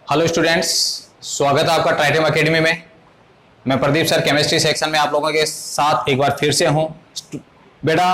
Hello students, स्वागत है आपका ट्राइटम एकेडमी में। मैं प्रदीप सर केमिस्ट्री सेक्शन में आप लोगों के साथ एक बार फिर से हूं। बेटा,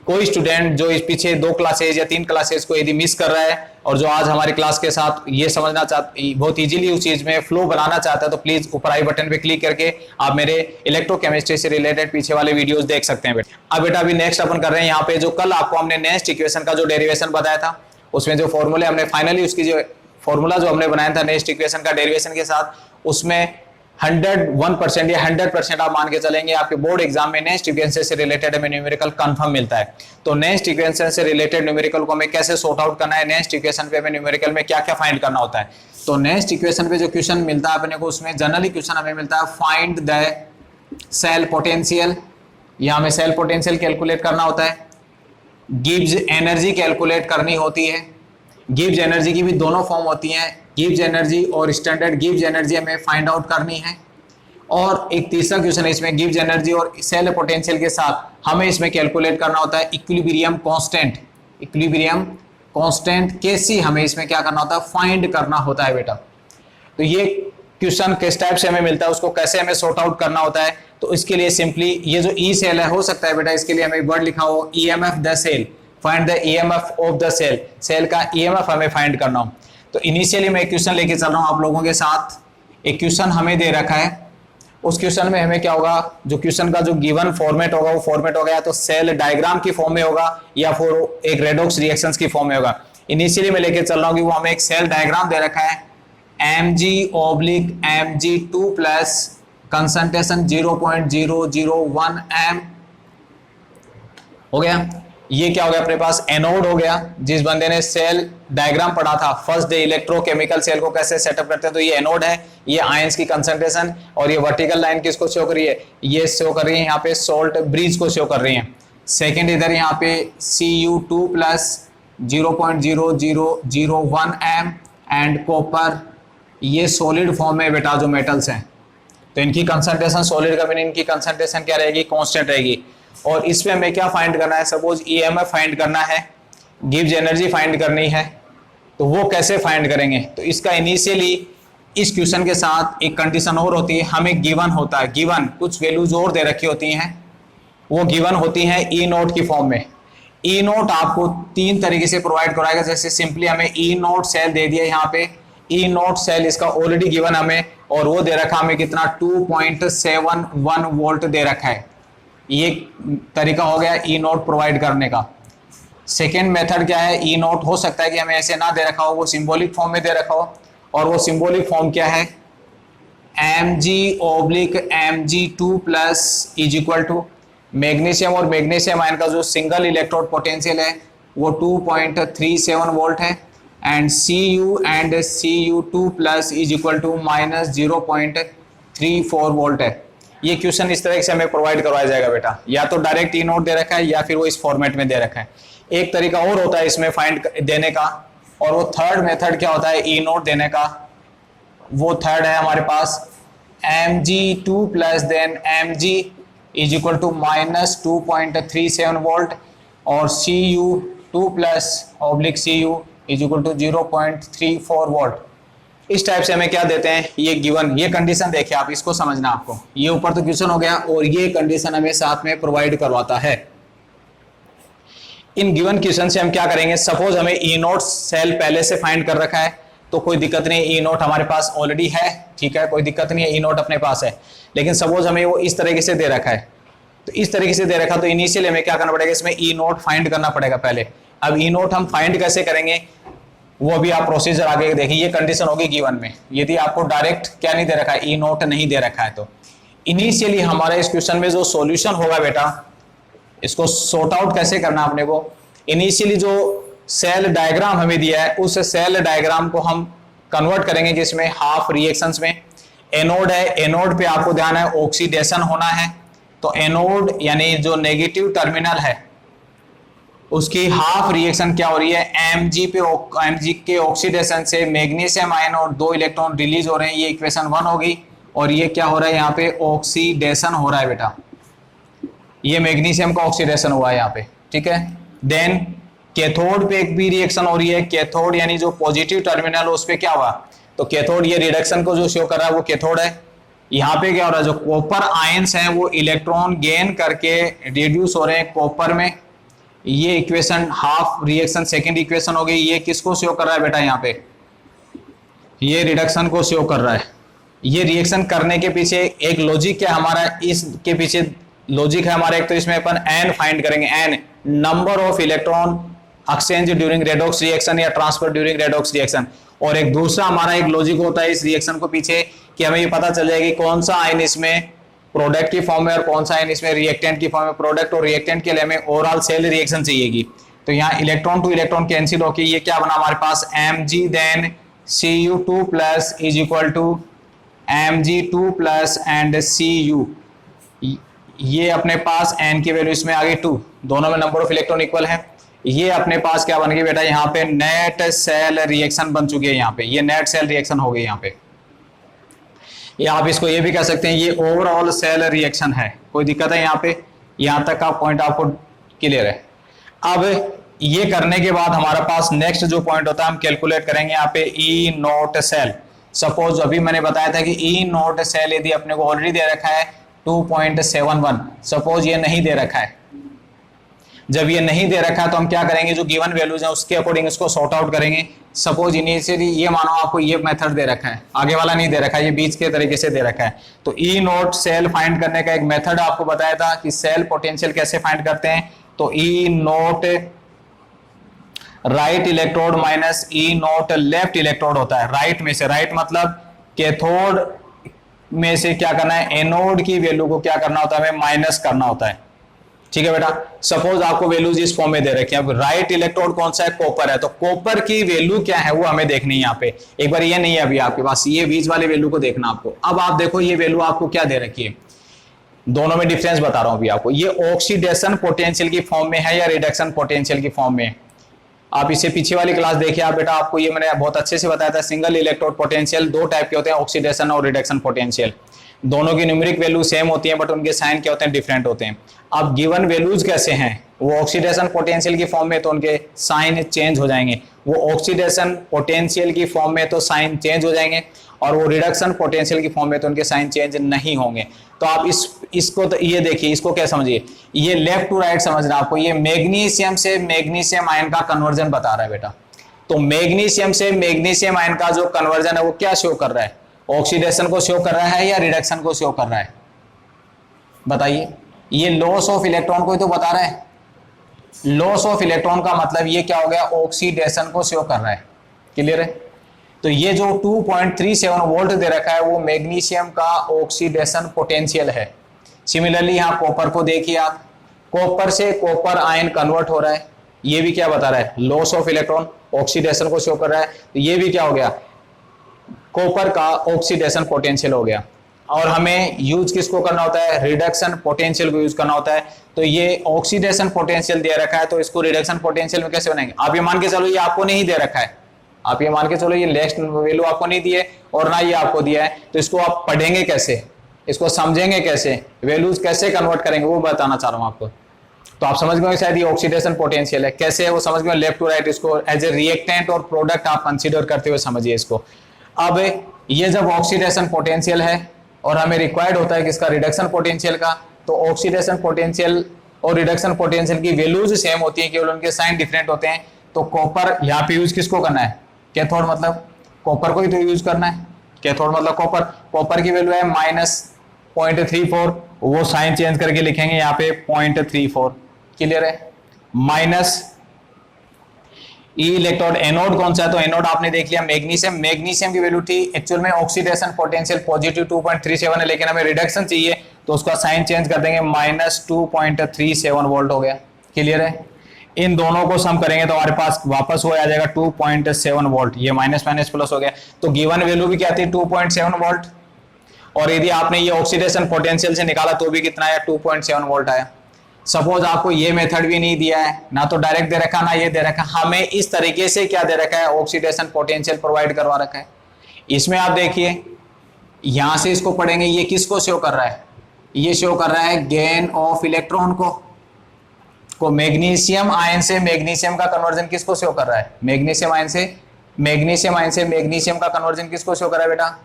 कोई स्टूडेंट जो इस पीछे 2 क्लासेज या 3 क्लासेज को यदि मिस कर रहा है और जो आज हमारी क्लास के साथ ये समझना चाहता, बहुत इजीली उस चीज में फ्लो बनाना चाहता है, तो प्लीज ऊपर आई बटन पे क्लिक करके आप मेरे इलेक्ट्रोकेमिस्ट्री से रिलेटेड पीछे वाले वीडियोस देख सकते हैं। बेटा अभी नेक्स्ट अपन कर रहे हैं यहाँ पे जो कल आपको हमने नेक्स्ट इक्वेशन का जो डेरिवेशन बताया था, उसमें जो फॉर्मूले हमने फाइनली उसकी जो फॉर्मूला जो हमने बनाया था नेक्स्ट इक्वेशन का डेरिवेशन के साथ, उसमें 101% या 100% आप मान के चलेंगे आपके बोर्ड एग्जाम में नेक्स्ट इक्वेशन से रिलेटेड हमें न्यूमेरिकल कंफर्म मिलता है। तो नेक्स्ट इक्वेशन से रिलेटेड न्यूमेरिकल को हमें कैसे सॉर्ट आउट करना है, नेक्स्ट इक्वेशन पे हमें न्यूमेरिकल में क्या क्या फाइंड करना होता है। तो नेक्स्ट इक्वेशन पे जो क्वेश्चन मिलता है अपने को, उसमें जनरली क्वेश्चन हमें मिलता है फाइंड द सेल पोटेंशियल। यहां हमें सेल पोटेंशियल कैलकुलेट करना होता है, गिव्स एनर्जी कैलकुलेट करनी होती है। गिव्स एनर्जी की भी दोनों फॉर्म होती हैं, गिव्स एनर्जी और स्टैंडर्ड गिव्स एनर्जी हमें फाइंड आउट करनी है। और एक तीसरा क्वेश्चन है इसमें, गिव्स एनर्जी और सेल पोटेंशियल के साथ हमें इसमें कैलकुलेट करना होता है इक्विलिब्रियम कांस्टेंट। इक्विलिब्रियम कांस्टेंट कैसी हमें इसमें क्या करना होता है, फाइंड करना होता है बेटा। तो ये क्वेश्चन किस टाइप से हमें मिलता है, उसको कैसे हमें सॉर्ट आउट करना होता है, तो इसके लिए सिंपली ये जो ई सेल है, हो सकता है बेटा इसके लिए हमें वर्ड लिखा हो EMF the cell, find the EMF of the cell. Cell का ईएमएफ हमें फाइंड करना हो। तो इनिशियली मैं एक क्वेश्चन लेके चल रहा हूं आप लोगों के साथ। एक क्वेश्चन हमें दे रखा है, उस क्वेश्चन में हमें क्या होगा, जो क्वेश्चन का जो गिवन फॉर्मेट होगा वो फॉर्मेट होगा या तो सेल डायग्राम की फॉर्म में होगा या फिर एक रेडॉक्स रिएक्शंस की फॉर्म में होगा। इनिशियली मैं लेके चल रहा हूं कि वो हमें एक सेल डायग्राम दे रखा है, Mg/Mg2 प्लस कंसंट्रेशन 0.001 m हो गया। ये क्या हो गया अपने पास, एनोड हो गया। जिस बंदे ने सेल डायग्राम पढ़ा था फर्स्ट डे इलेक्ट्रोकेमिकल सेल को कैसे सेटअप करते हैं, तो ये एनोड है, ये आयंस की कंसंट्रेशन, और ये वर्टिकल लाइन किसको शो कर रही है, ये शो कर रही है यहाँ पे सोल्ट ब्रिज को शो कर रही है। सेकेंड इधर यहाँ पे Cu2 plus 0.0001 m and copper, ये सॉलिड फॉर्म में बेटा जो मेटल्स हैं, तो इनकी कंसंट्रेशन सॉलिड का मीन इनकी कंसंट्रेशन क्या रहेगी, कांस्टेंट रहेगी। और इसमें हमें क्या फाइंड करना है, सपोज ईएमएफ फाइंड करना है, गिव्स एनर्जी फाइंड करनी है, तो वो कैसे फाइंड करेंगे। तो इसका इनिशियली इस क्वेश्चन के साथ एक कंडीशन और होती है, हमें गिवन होता है, गिवन कुछ वैल्यूज और दे रखी होती हैं, वो गिवन होती हैं ई नोट की फॉर्म में। ई नोट आपको 3 तरीके से प्रोवाइड कराएगा। जैसे सिंपली हमें ई नोट सेल दे दिया यहाँ पे, ई नोट सेल इसका ऑलरेडी गिवन हमें, और वो दे रखा हमें कितना 2.71 वोल्ट दे रखा है। ये तरीका हो गया ई नोट प्रोवाइड करने का। सेकेंड मेथड क्या है, ई नोट हो सकता है कि हमें ऐसे ना दे रखा हो, वो सिंबॉलिक फॉर्म में दे रखा हो, और वो सिंबॉलिक फॉर्म क्या है, Mg/Mg2 plus is equal to magnesium और मैग्नीशियम आयन का जो सिंगल इलेक्ट्रोड पोटेंशियल है वो 2.37 वोल्ट है, and Cu and Cu2 plus is equal to minus 0.34 volt है। ये क्वेश्चन इस तरह से हमें प्रोवाइड करवाया जाएगा बेटा, या तो डायरेक्ट ई नोट दे रखा है या फिर वो इस फॉर्मेट में दे रखा है। एक तरीका और होता है इसमें फाइंड देने का, और वो थर्ड मेथड क्या होता है ई नोट देने का, वो थर्ड है हमारे पास Mg2 plus then Mg is equal to minus 2.37 volt, और Cu2 plus oblique Cu is equal to 0.34 volt. इस टाइप से हमें क्या देते हैं, ये गिवन, ये कंडीशन देखिए आप, इसको समझना आपको। ये ऊपर तो क्वेश्चन हो गया, और ये कंडीशन हमें साथ में प्रोवाइड करवाता है। इन गिवन क्वेश्चन से हम क्या करेंगे, सपोज हमें ई नोट सेल पहले से फाइंड कर रखा है, तो कोई दिक्कत नहीं, ई नोट हमारे पास ऑलरेडी है, ठीक है, कोई दिक्कत नहीं है, ई नोट अपने पास है। लेकिन सपोज हमें वो इस तरीके से दे रखा है, तो इस तरीके से दे रखा, तो इनिशियली हमें क्या करना पड़ेगा, इसमें ई नोट फाइंड करना पड़ेगा पहले। अब ई नोट हम फाइंड कैसे करेंगे, वो भी आप प्रोसीजर आगे देखिए। ये कंडीशन होगी गिवन में, यदि आपको डायरेक्ट क्या नहीं दे रखा है, ई नोट नहीं दे रखा है, तो इनिशियली हमारे इस क्वेश्चन में जो सॉल्यूशन होगा बेटा, इसको सॉर्ट आउट कैसे करना अपने को। इनिशियली जो सेल डायग्राम हमें दिया है, उस सेल डायग्राम को हम कन्वर्ट करेंगे जिसमें हाफ रिएक्शंस में एनोड है, एनोड पे आपको ध्यान है ऑक्सीडेशन होना है, तो एनोड यानी जो नेगेटिव टर्मिनल है उसकी हाफ रिएक्शन क्या हो रही है, Mg के ऑक्सीडेशन से मैग्नीशियम आयन और 2 इलेक्ट्रॉन रिलीज हो रहे हैं, ये इक्वेशन 1 होगी। और ये क्या हो रहा है, यहाँ पे ऑक्सीडेशन हो रहा है बेटा, ये मैग्नीशियम का ऑक्सीडेशन हुआ है यहाँ पे, ठीक है। देन कैथोड पे एक भी रिएक्शन हो रही है, कैथोड यानी जो पॉजिटिव टर्मिनल उस पे क्या हुआ, तो कैथोड ये रिडक्शन को जो शो कर रहा है वो कैथोड है। यहाँ पे क्या हो रहा है, जो कॉपर आयंस हैं वो इलेक्ट्रॉन गेन करके रिड्यूस हो रहे हैं कॉपर में। ये equation half reaction second equation हो गई। ये किसको शो कर रहा है बेटा, यहाँ पे ये रिडक्शन को शो कर रहा है। ये रिएक्शन करने के पीछे एक लॉजिक क्या हमारा, इसके पीछे लॉजिक है हमारा, एक तो इसमें अपन एन फाइंड करेंगे, n number of electron exchange during redox reaction या ट्रांसफर ड्यूरिंग रेडॉक्स रिएक्शन। और एक दूसरा हमारा एक लॉजिक होता है इस रिएक्शन को पीछे कि हमें ये पता चल जाएगी कौन सा आयन इसमें प्रोडक्ट की फॉर्म में और कौन सा आयन इसमें रिएक्टेंट की फॉर्म में। प्रोडक्ट और रिएक्टेंट के लिए हमें ओवरऑल सेल रिएक्शन चाहिएगी। तो यहाँ इलेक्ट्रॉन टू इलेक्ट्रॉन कैंसिल होकर ये क्या बना हमारे पास, Mg then Cu2 plus is equal to Mg2 plus and Cu। ये अपने पास n की वैल्यू इसमें आ गई 2, दोनों में नंबर ऑफ इलेक्ट्रॉन इक्वल है। ये अपने पास क्या बन गई बेटा, यहाँ पे नेट सेल रिएक्शन बन चुकी है। यहाँ पे ये नेट सेल रिएक्शन हो गई यहाँ पे, या आप इसको ये भी कह सकते हैं ये ओवरऑल सेल रिएक्शन है। कोई दिक्कत है यहाँ पे, यहाँ तक का पॉइंट आपको क्लियर है। अब ये करने के बाद हमारे पास नेक्स्ट जो पॉइंट होता है हम कैलकुलेट करेंगे यहाँ पे ई नोट सेल। सपोज अभी मैंने बताया था कि ई नोट सेल यदि अपने को ऑलरेडी दे रखा है 2.71, सपोज ये नहीं दे रखा है। जब ये नहीं दे रखा है तो हम क्या करेंगे, जो गिवन वैल्यूज है उसके अकॉर्डिंग इसको सॉर्ट आउट करेंगे। सपोज इनिशियली ये मानो आपको ये मेथड दे रखा है, आगे वाला नहीं दे रखा है, ये बीच के तरीके से दे रखा है। तो ई नोट सेल फाइंड करने का एक मेथड आपको बताया था कि सेल पोटेंशियल कैसे फाइंड करते हैं। तो ई नोट राइट इलेक्ट्रोड माइनस ई नोट लेफ्ट इलेक्ट्रोड होता है। राइट में से, राइट मतलब कैथोड में से क्या करना है, एनोड की वैल्यू को क्या करना होता है, हमें माइनस करना होता है। ठीक है बेटा, सपोज आपको वैल्यूज इस फॉर्म में दे रखी है। अब राइट इलेक्ट्रोड कौन सा है, कॉपर है, तो कॉपर की वैल्यू क्या है वो हमें देखनी है यहाँ पे। एक बार ये नहीं है अभी आपके पास, ये बीच वाले वैल्यू को देखना आपको। अब आप देखो ये वैल्यू आपको क्या दे रखी है, दोनों में डिफरेंस बता रहा हूं अभी आपको। ये ऑक्सीडेशन पोटेंशियल की फॉर्म में है या रिडक्शन पोटेंशियल की फॉर्म में। आप इसे पीछे वाली क्लास देखिए आप बेटा, आपको ये मैंने बहुत अच्छे से बताया था। सिंगल इलेक्ट्रोड पोटेंशियल दो टाइप के होते हैं, ऑक्सीडेशन और रिडक्शन पोटेंशियल। दोनों की न्यूमेरिक वैल्यू सेम होती है बट उनके साइन क्या होते हैं, डिफरेंट होते हैं। अब गिवन वैल्यूज कैसे हैं, वो ऑक्सीडेशन पोटेंशियल की फॉर्म में तो उनके साइन चेंज हो जाएंगे, वो ऑक्सीडेशन पोटेंशियल की फॉर्म में तो साइन चेंज हो जाएंगे, और वो रिडक्शन पोटेंशियल की फॉर्म में तो उनके साइन चेंज नहीं होंगे। तो आप इसको तो ये देखिए, इसको क्या समझिए, ये लेफ्ट टू राइट समझना आपको। ये मैग्नीशियम से मैग्नीशियम आयन का कन्वर्जन बता रहा है बेटा। तो मैग्नीशियम से मैग्नीशियम आयन का जो कन्वर्जन है वो क्या शो कर रहा है, ऑक्सीडेशन को शो कर रहा है या रिडक्शन को शो कर रहा है, बताइए। ये लॉस ऑफ इलेक्ट्रॉन को ही तो बता रहा है। लॉस ऑफ इलेक्ट्रॉन का मतलब ये क्या हो गया, ऑक्सीडेशन को शो कर रहा है। क्लियर है। तो ये जो 2.37 वोल्ट दे रखा है वो मैग्नीशियम का ऑक्सीडेशन पोटेंशियल है। सिमिलरली यहाँ कॉपर को देखिए आप, कॉपर से कॉपर आयन कन्वर्ट हो रहा है, ये भी क्या बता रहा है, लॉस ऑफ इलेक्ट्रॉन, ऑक्सीडेशन को शो कर रहा है। तो ये भी क्या हो गया, कॉपर का ऑक्सीडेशन पोटेंशियल हो गया। और हमें यूज किसको करना होता है, रिडक्शन पोटेंशियल को यूज करना होता है। तो ये ऑक्सीडेशन पोटेंशियल दे रखा है, तो इसको रिडक्शन पोटेंशियल में कैसे बनाएंगे। आप ये मान के चलो ये आपको नहीं दे रखा है, आप ये मान के चलो ये नेक्स्ट वैल्यू आपको नहीं दी है और ना ये आपको दिया है, तो इसको आप पढ़ेंगे कैसे, इसको समझेंगे कैसे, वैल्यूज कैसे कन्वर्ट करेंगे वो बताना चाह रहा हूं आपको। तो आप समझ गए शायद ये ऑक्सीडेशन पोटेंशियल है, कैसे है वो समझ गए। लेफ्ट टू राइट इसको एज ए रिएक्टेंट और प्रोडक्ट आप कंसीडर करते हुए समझिए इसको। अब ये जब ऑक्सीडेशन पोटेंशियल है और हमें रिक्वायर्ड होता है किसका, रिडक्शन पोटेंशियल का, तो ऑक्सीडेशन पोटेंशियल और रिडक्शन पोटेंशियल की वैल्यूज सेम होती है, केवल उनके साइन डिफरेंट होते हैं। तो कॉपर यहाँ पे यूज किसको करना है, कैथोड मतलब कॉपर को ही तो यूज करना है। कैथोड मतलब कॉपर, कॉपर की वैल्यू है -0.34, वो साइन चेंज करके लिखेंगे यहाँ पे 0.34। क्लियर है। माइनस ई इलेक्ट्रोड, एनोड कौन सा है, तो एनोड आपने देख लिया मैग्नीशियम। मैग्नीशियम की वैल्यू थी एक्चुअल में ऑक्सीडेशन पोटेंशियल पॉजिटिव 2.37 है, लेकिन हमें रिडक्शन चाहिए तो उसका साइन चेंज कर देंगे, -2.37 वोल्ट हो गया। क्लियर है। इन दोनों को सम करेंगे तो हमारे पास वापस वो आ जाएगा 2.7 वोल्ट, ये माइनस माइनस प्लस हो गया। तो गिवन वैल्यू भी क्या थी, 2.7 वोल्ट। और यदि आपने ये ऑक्सीडेशन पोटेंशियल से निकाला तो भी कितना आया, 2.7 वोल्ट आया। सपोज आपको ये मेथड भी नहीं दिया है, ना तो डायरेक्ट दे रखा ना ये दे रखा, हमें इस तरीके से क्या दे रखा है, ऑक्सीडेशन पोटेंशियल प्रोवाइड करवा रखा है। इसमें आप देखिए यहां से इसको पढ़ेंगे, ये किसको शो कर रहा है, ये शो कर रहा है गेन ऑफ इलेक्ट्रॉन को मैग्नीशियम आयन से मैग्नीशियम का कन्वर्जन किसको शो कर रहा है, मैग्नीशियम आयन से मैग्नीशियम आयन से मैग्नीशियम का कन्वर्जन किसको शो करा है बेटा,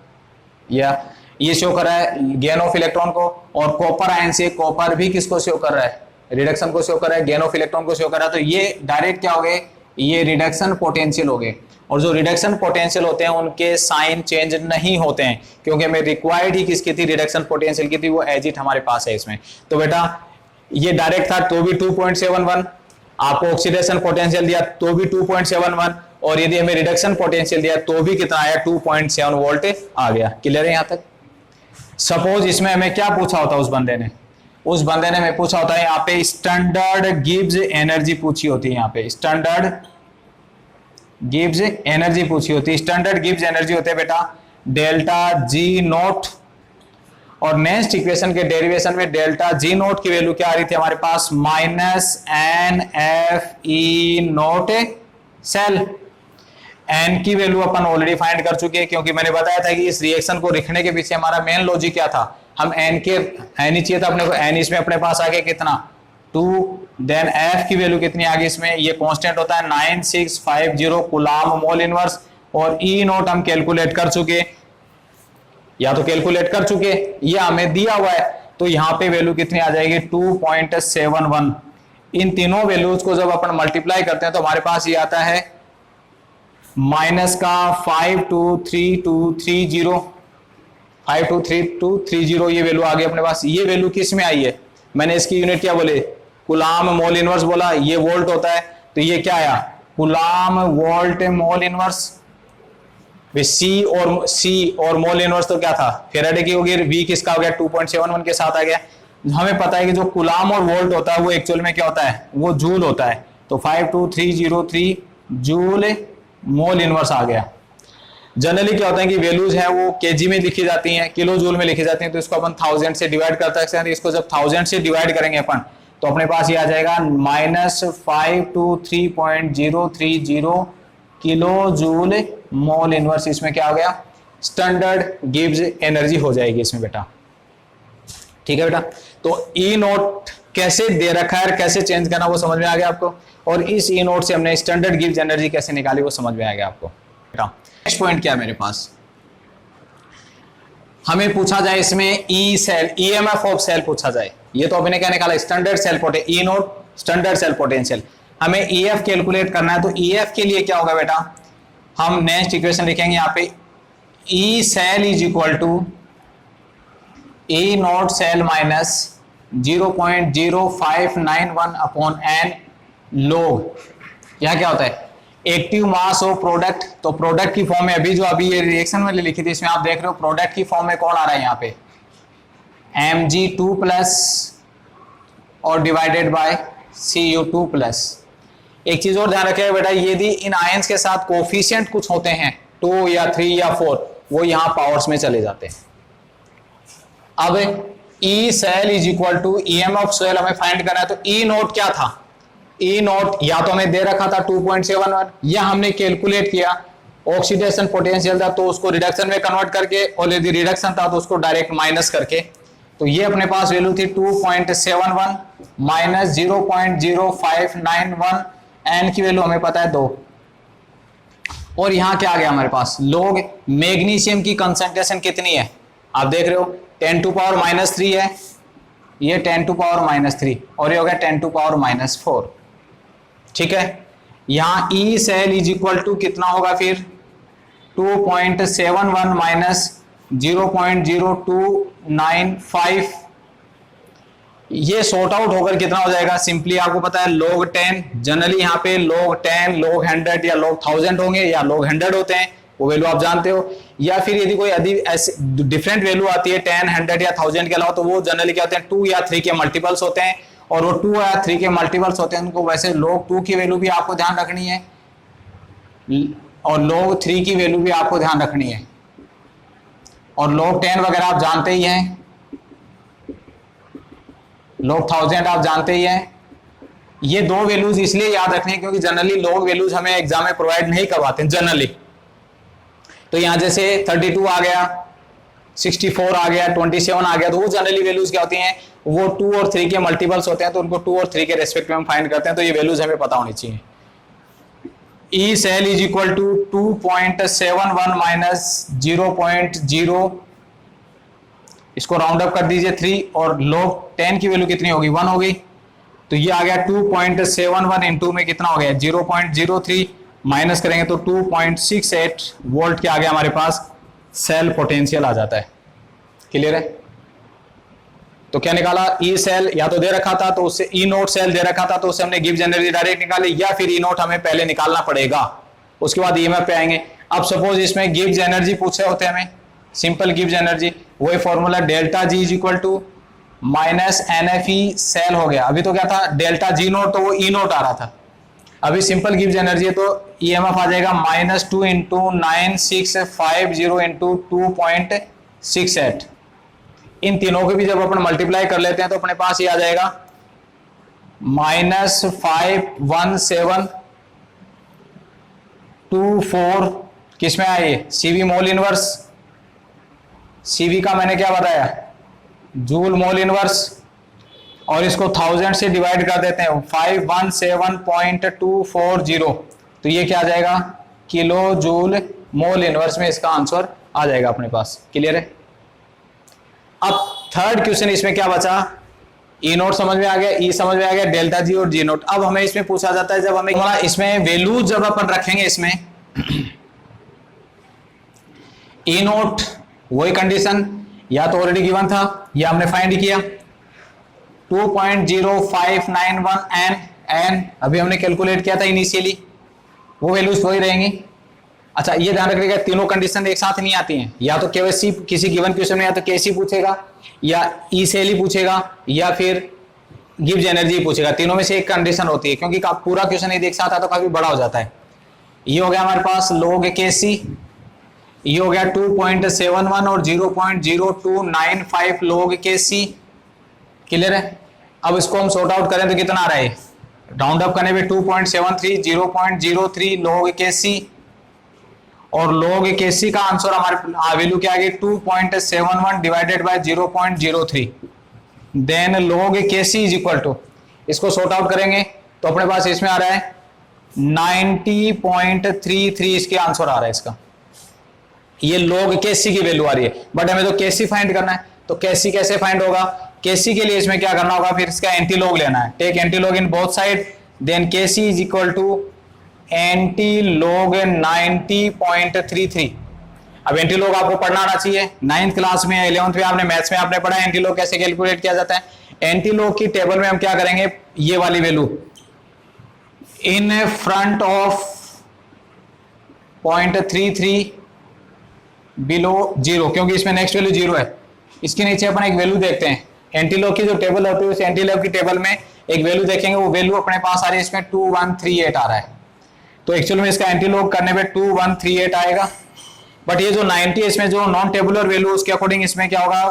या ये शो कर रहा है गेन ऑफ इलेक्ट्रॉन को, और कॉपर आयन से कॉपर भी किसको शो कर रहा है, रिडक्शन को शो कर रहा है, गेन ऑफ इलेक्ट्रॉन को शो कर रहा है। तो ये डायरेक्ट क्या हो गए, ये रिडक्शन पोटेंशियल हो गए, और जो रिडक्शन पोटेंशियल होते हैं उनके साइन चेंज नहीं होते हैं, क्योंकि हमें रिक्वायर्ड ही किसकी थी, रिडक्शन पोटेंशियल की थी, वो एज इट हमारे पास है इसमें। तो बेटा ये डायरेक्ट था तो भी 2.71, आपको ऑक्सीडेशन पोटेंशियल दिया तो भी 2.71, और यदि हमें रिडक्शन पोटेंशियल दिया तो भी कितना आया, 2.7 वोल्ट आ गया। क्लियर है यहां तक। सपोज इसमें हमें क्या पूछा होता उस बंदे ने, उस बंदे ने हमें पूछा होता है यहाँ पे स्टैंडर्ड गिब्स एनर्जी पूछी होती है, यहाँ पे स्टैंडर्ड गिब्स एनर्जी पूछी होती है। स्टैंडर्ड गिब्स एनर्जी होते हैं बेटा डेल्टा जी नोट, और नेक्स्ट इक्वेशन के डेरिवेशन में डेल्टा जी नोट की वैल्यू क्या आ रही थी हमारे पास, -NFE नोट सेल। एन की वैल्यू अपन ऑलरेडी फाइंड कर चुके हैं, क्योंकि मैंने बताया था कि इस रिएक्शन को लिखने के पीछे हमारा मेन लॉजिक क्या था, हम एन ही चाहिए था अपने को, एन इसमें अपने पास आ गया कितना 2, देन एफ की वैल्यू कितनी आ गई इसमें, ये कांस्टेंट होता है 9650 कूलम मोल इनवर्स, और ई नोट हम कैलकुलेट कर चुके, या तो कैलकुलेट कर चुके, ये हमें दिया हुआ है, तो यहाँ पे वैल्यू कितनी आ जाएगी 2.71। इन तीनों वैल्यूज को जब अपन मल्टीप्लाई करते हैं तो हमारे पास ये आता है माइनस का 52330, 52330 ये वैल्यू आ गई अपने पास। ये वैल्यू किस में आई है, मैंने इसकी यूनिट क्या बोले, कूलम मोल इनवर्स बोला, ये वोल्ट होता है, तो ये क्या आया कूलम वोल्ट मोल इनवर्स। सी और मोल इनवर्स तो क्या था फेराडे की होगी, वी किसका हो गया 2.71 के साथ आ गया। हमें पता है कि जो कूलम और वोल्ट होता है वो एक्चुअल में क्या होता है, वो जूल होता है, तो 52303 जूल मोल इनवर्स आ गया। जनरली क्या होता है कि वैल्यूज है वो केजी में लिखी जाती हैं, किलो जूल में लिखी जाती हैं, तो इसको अपन 1000 से डिवाइड कर सकते हैं। इसको जब 1000 से डिवाइड करेंगे अपन तो अपने पास ये आ जाएगा -523.030 किलो जूल मोल इनवर्स। इसमें क्या हो गया, स्टैंडर्ड गिब्स एनर्जी हो जाएगी इसमें बेटा। ठीक है बेटा, तो ई नोट कैसे दे रखा है, कैसे चेंज करना वो समझ में आ गया आपको, और इस ई नोट से हमने स्टैंडर्ड गिब्स एनर्जी कैसे निकाली वो समझ में आ गया आपको बेटा। नेक्स्ट पॉइंट क्या है मेरे पास, हमें पूछा जाए इसमें E cell EMF of cell पूछा जाए। ये तो अभी ने क्या निकाला, standard cell potential, E naught standard cell potential. हमें ईएफ कैलकुलेट करना है, तो ईएफ के लिए क्या होगा बेटा, हम नेक्स्ट इक्वेशन लिखेंगे यहाँ पे E cell is equal to E naught cell minus 0.0591 upon n log. यहाँ क्या होता है एक्टिव मास ऑफ प्रोडक्ट, तो प्रोडक्ट की फॉर्म में अभी जो अभी ये रिएक्शन वाली लिखी थी इसमें आप देख रहे हो प्रोडक्ट की फॉर्म में कौन आ रहा है यहाँ पे Mg2+ और डिवाइडेड बाय Cu2+। एक चीज और ध्यान रखिएगा बेटा, यदि इन आयंस के साथ कोफिशिएंट कुछ होते हैं 2 या 3 या 4 वो यहाँ पावर्स में चले जाते हैं। अब E cell is equal to EM of cell हमें फाइंड करना है, तो ई नोट क्या था, ई नोट या तो हमें दे रखा था 2.71 या हमने कैलकुलेट किया ऑक्सीडेशन पोटेंशियल था तो उसको रिडक्शन में कन्वर्ट करके, और यदि रिडक्शन था तो उसको डायरेक्ट माइनस करके। तो ये अपने पास वैल्यू थी 2.71 माइनस 0.0591, एन की वैल्यू हमें पता है 2, और यहां क्या आ गया हमारे पास लोग मैग्नीशियम की कंसंट्रेशन कितनी है आप देख रहे हो 10⁻³ है, ये 10⁻³ और ये हो गया 10⁻⁴। ठीक है, यहां E cell is equal to कितना होगा फिर 2.71 माइनस 0.0295, ये सॉर्ट आउट होकर कितना हो जाएगा, सिंपली आपको पता है log 10, जनरली यहाँ पे log 10 log 100 या log 1000 होंगे या log 100 होते हैं, वो वैल्यू आप जानते हो। या फिर यदि कोई डिफरेंट वैल्यू आती है 10 100 या 1000 के अलावा, तो वो जनरली क्या होते हैं 2 या 3 के मल्टीपल्स होते हैं, और वो 2 या 3 के मल्टीपल्स होते हैं उनको वैसे log 2 की वैल्यू भी आपको ध्यान रखनी है और log 3 की वैल्यू भी आपको ध्यान रखनी है, और log 10 वगैरह आप जानते ही हैं, log 1000 आप जानते ही हैं। ये दो वैल्यूज इसलिए याद रखनी है क्योंकि जनरली log वैल्यूज हमें एग्जाम में प्रोवाइड नहीं करवाते जनरली। तो यहां जैसे 32 आ गया, 64 आ गया, 27 आ गया, तो वो जनरली वैल्यूज क्या होती हैं, वो 2 और 3 के मल्टीपल्स होते हैं, तो उनको 2 और 3 के रेस्पेक्ट में हम फाइंड करते हैं, तो ये वैल्यूज हमें पता होनी चाहिए। E cell is equal to 2.71 minus 0.0, इसको राउंड अप कर दीजिए 3, और log 10 की वैल्यू कितनी होगी 1 होगी, तो ये आ गया 2.71 इंटू में कितना हो गया 0.03, माइनस करेंगे तो 2.68 वोल्ट के आगे हमारे पास सेल पोटेंशियल आ जाता है। क्लियर है? तो क्या निकाला, ई सेल या तो दे रखा था तो उससे ई नोट सेल दे रखा था तो उससे हमने गिव्स एनर्जी डायरेक्ट निकाली, या फिर ई नोट हमें पहले निकालना पड़ेगा, उसके बाद ईएमएफ पे आएंगे। अब सपोज इसमें गिव्स एनर्जी पूछे होते हैं हमें, सिंपल गिव्स एनर्जी, वही formula delta G is equal to minus NFE cell हो गया। अभी तो क्या था डेल्टा जी नोट, तो वो ई नोट आ रहा था, अभी सिंपल गिव्स एनर्जी है तो ईएमएफ आ जाएगा -2 इंटू 9650 इंटू 2.68। इन तीनों को भी जब अपन मल्टीप्लाई कर लेते हैं तो अपने पास ये आ जाएगा -51724, किसमें आए सीवी मोल इनवर्स, सीवी का मैंने क्या बताया जूल मोल इनवर्स, और इसको 1000 से डिवाइड कर देते हैं 517.240, तो ये क्या आ जाएगा किलो जूल मोल इनवर्स में इसका आंसर आ जाएगा अपने पास। क्लियर है? अब थर्ड क्वेश्चन इसमें क्या बचा, ई नोट समझ में आ गया, ई समझ में आ गया, डेल्टा जी और जी नोट। अब हमें इसमें पूछा जाता है जब हमें इसमें वैल्यू जब अपन रखेंगे इसमें ई नोट वही कंडीशन या तो ऑलरेडी गिवन था या हमने फाइंड किया 2.0591 एन अभी हमने कैलकुलेट किया था इनिशियली, वो वैल्यूज वही रहेंगी। अच्छा ये ध्यान रखिएगा तीनों कंडीशन एक साथ नहीं आती हैं, या तो केवल किसी गिवन क्वेश्चन में या तो केसी पूछेगा या ई सेल ही पूछेगा या फिर गिव्स एनर्जी पूछेगा, तीनों में से एक कंडीशन होती है, क्योंकि पूरा क्वेश्चन यदि एक साथ आता तो काफी बड़ा हो जाता है। ये हो गया हमारे पास log केसी, ये हो गया 2.71 और 0.0295 log केसी। क्लियर है? अब इसको हम सॉर्ट आउट करें तो कितना आ रहा है, राउंड अप करने पे 2.73 0.03 log केसी, और log केसी का आंसर हमारे वैल्यू क्या आ गई 2.71 divided by 0.03, then log KC is equal to, इसको सॉर्ट आउट करेंगे तो अपने पास इसमें आ रहा है 90.33 इसके आंसर आ रहा है इसका, ये log केसी की वैल्यू आ रही है, बट हमें तो केसी फाइंड करना है, तो केसी कैसे फाइंड होगा, केसी के लिए इसमें क्या करना होगा, फिर इसका एंटी लॉग लेना है, take anti log in both side, then KC is equal to anti log 90.33। अब एंटी लॉग आपको पढ़ना आना चाहिए, 9th क्लास में 11th में आपने मैथ्स में आपने पढ़ा एंटी लॉग कैसे कैलकुलेट किया जाता है। एंटी लॉग की टेबल में हम क्या करेंगे, ये वाली value in front of 0.33 below 0, क्योंकि इसमें नेक्स्ट वैल्यू 0 है, इसके नीचे अपन एक वैल्यू देखते हैं, एंटी लॉग की जो टेबल होती है उस एंटी लॉग की टेबल में एक वैल्यू देखेंगे, वो वैल्यू अपने पास आ रही है इसमें 2138 आ रहा है, तो एक्चुअली में इसका एंटी लॉग करने पे 2138 आएगा, बट ये जो 90 इसमें जो नॉन टेबुलर वैल्यू उसके अकॉर्डिंग इसमें क्या होगा,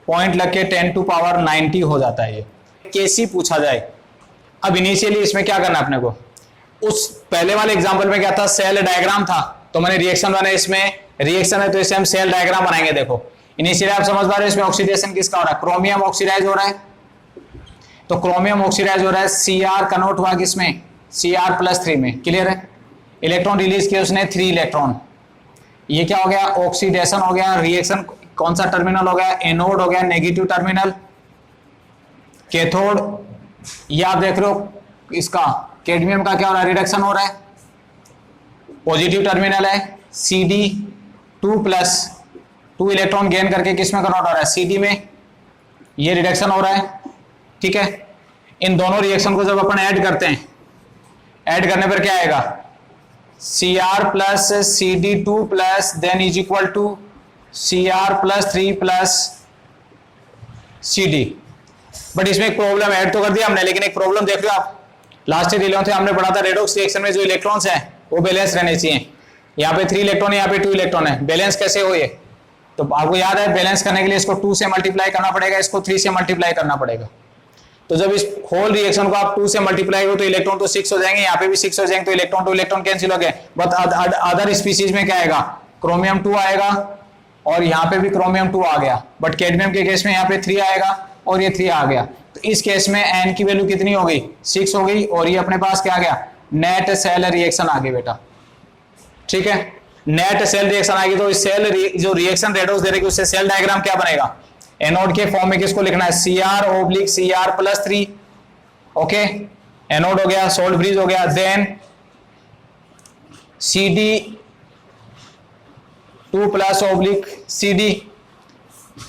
पॉइंट लग के 10⁻90 हो जाता है। ये केसी पूछा जाए, अब इनिशियली इसमें क्या करना है अपने को, उस पहले वाले एग्जांपल में क्या था सेल डायग्राम था, तो मैंने रिएक्शन बनाया, इसमें रिएक्शन है तो इसे हम सेल डायग्राम बनाएंगे। देखो इनिशियली आप समझ पा रहे हो इसमें ऑक्सीडेशन किसका हो रहा है, क्रोमियम ऑक्सीडाइज हो रहा है, तो क्रोमियम ऑक्सीडाइज हो रहा है, Cr कन्वर्ट हुआ किसमें Cr+3 में। क्लियर है? इलेक्ट्रॉन रिलीज किया उसने 3 इलेक्ट्रॉन, ये क्या हो गया ऑक्सीडेशन हो गया, रिएक्शन कौन सा टर्मिनल हो गया, एनोड हो गया, नेगेटिव टर्मिनल, कैथोड, ये आप देख रहे हो इसका कैडमियम का क्या हो रहा है, रिडक्शन हो रहा है, पॉजिटिव टर्मिनल है Cd2+, 2 इलेक्ट्रॉन गेन करके किसमें कन्वर्ट हो रहा है, Cd में, ये रिडक्शन हो रहा है। ठीक है, इन दोनों रिएक्शन को जब अपन ऐड करते हैं, ऐड करने पर क्या आएगा, Cr+ Cd2+ then is equal to Cr+3+ Cd। But इसमें एक प्रॉब्लम ऐड तो कर दिया हमने, लेकिन एक प्रॉब्लम देख रहे हो आप, लास्ट ईयर 11th में हमने पढ़ा था रेडॉक्स रिएक्शन में जो इलेक्ट्रॉन्स हैं वो बैलेंस रहने चाहिए, यहाँ पे 3 इलेक्ट्रॉन यहाँ पे 2 इलेक्ट्रॉन है, बैलेंस कैसे हो ये, तो आपको याद है बैलेंस करने के लिए इसको 2 से मल्टीप्लाई करना पड़ेगा, इसको 3 से मल्टीप्लाई करना पड़ेगा, तो जब इस होल रिएक्शन को आप 2 से मल्टीप्लाई हो तो इलेक्ट्रॉन तो 6 हो जाएंगे, यहाँ पे भी 6 हो जाएंगे, तो इलेक्ट्रॉन टू इलेक्ट्रॉन कैंसिल हो गए, बट अदर स्पीसीज में क्या आएगा, क्रोमियम 2 आएगा और यहाँ पे भी क्रोमियम 2 आ गया, बट कैडमियम के केस में यहाँ पे 3 आएगा और ये 3 आ गया, तो इस केस में n की वैल्यू कितनी हो गई 6 हो गई, और ये अपने पास क्या आ गया नेट सेल रिएक्शन आ गई बेटा, ठीक है। नेट सेल रिएक्शन आ गई तो इस सेल जो रिएक्शन रेडोस दे रही उससे सेल डायग्राम क्या बनेगा, एनोड के फॉर्म में किसको लिखना है, Cr/Cr+3, ओके। एनोड हो गया, सोल्ट ब्रिज हो गया, देन Cd2+/Cd।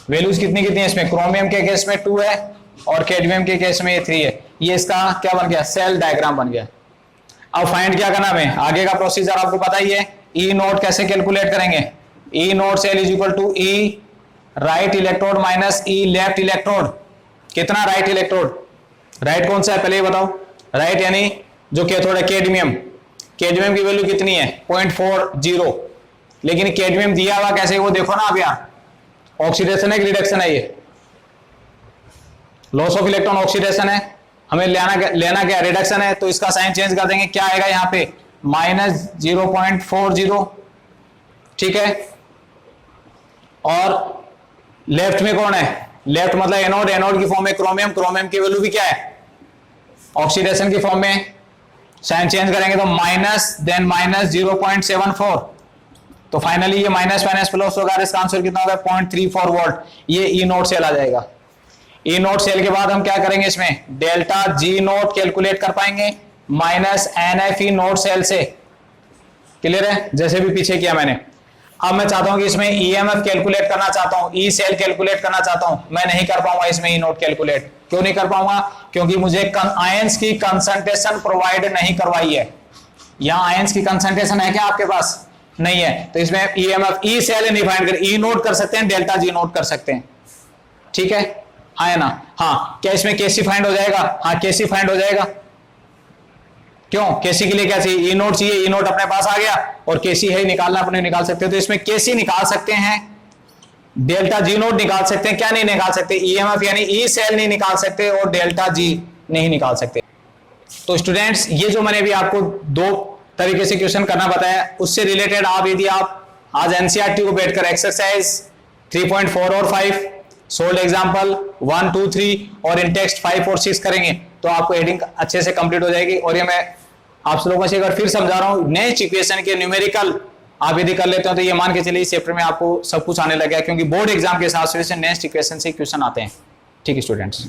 वैल्यूज कितनी कितनी है इसमें, क्रोमियम के केस में 2 है और कैडमियम के केस में 3 है। ये इसका क्या बन गया, सेल डायग्राम बन गया। अब फाइंड क्या करना है, आगे का प्रोसीजर आपको पता ही है। ई नोट कैसे कैलकुलेट करेंगे, E naught cell is equal to E right electrode minus E left electrode. कितना राइट इलेक्ट्रोड, राइट कौन सा है पहले ये बताओ, राइट यानी जो कैथोड है कैडमियम, कैडमियम की वैल्यू कितनी है 0.40, लेकिन कैडमियम दिया हुआ कैसे वो देखो ना आप यार, ऑक्सीडेशन है कि रिडक्शन है, ये लॉस ऑफ इलेक्ट्रॉन ऑक्सीडेशन है, हमें लेना क्या रिडक्शन है, तो इसका साइन चेंज कर देंगे, क्या आएगा यहाँ पे -0.40, ठीक है। और लेफ्ट में कौन है, लेफ्ट मतलब एनोड, एनोड की फॉर्म में क्रोमियम, क्रोमियम की वैल्यू भी क्या है ऑक्सीडेशन की फॉर्म में, साइन चेंज करेंगे तो माइनस, देन -0.74, तो फाइनली ये माइनस माइनस प्लस होगा, इसका आंसर कितना होगा 0.34 वोल्ट। ये ई नोट सेल आ जाएगा। ई नोट सेल के बाद हम क्या करेंगे, इसमें डेल्टा जी नोट कैलकुलेट कर पाएंगे माइनस NF नोट सेल से, क्लियर है, जैसे भी पीछे किया मैंने। अब मैं चाहता हूं कि इसमें EMF कैलकुलेट करना चाहता हूं, ई सेल कैलकुलेट करना चाहता हूं, मैं नहीं कर पाऊंगा इसमें ई नोट कैलकुलेट। क्यों नहीं कर पाऊंगा, क्योंकि मुझे आयंस की कंसंट्रेशन प्रोवाइड नहीं करवाई है। यहां आयंस की कंसंट्रेशन है क्या आपके पास, नहीं है, तो इसमें EMF ई सेल नहीं फाइंड कर, ई नोट कर सकते हैं, डेल्टा जी नोट कर सकते हैं, ठीक है, हाँ है ना। हाँ, क्या इसमें केसी फाइंड हो जाएगा, हाँ केसी फाइंड हो जाएगा। क्यों, केसी के लिए क्या चाहिए, ई नोट चाहिए, ई नोट अपने पास आ गया और केसी है निकालना, अपने निकाल सकते हो, तो इसमें केसी निकाल सकते हैं, डेल्टा जी नोट निकाल सकते हैं, क्या नहीं निकाल सकते, EMF यानी ई सेल नहीं निकाल सकते और डेल्टा जी नहीं निकाल सकते। तो स्टूडेंट्स, ये जो मैंने अभी आपको 2 तरीके से क्वेश्चन करना बताया, उससे रिलेटेड आप यदि आप आज एनसीईआरटी को बैठकर एक्सरसाइज 3.4 और 5 सोल्ड एग्जांपल 1, 2, 3 और इन टेक्स्ट 5 और 6 करेंगे तो आपको हेडिंग अच्छे से कंप्लीट हो जाएगी। और ये मैं आप लोगों से एक बार फिर समझा रहा हूं, नेक्स्ट इक्वेशन के न्यूमेरिकल आप यदि कर लेते हो तो ये मान के चलिए इस चैप्टर में आपको सब कुछ आने लगा, क्योंकि बोर्ड एग्जाम के हिसाब से नेक्स्ट इक्वेशन से क्वेश्चन आते हैं। ठीक है स्टूडेंट्स।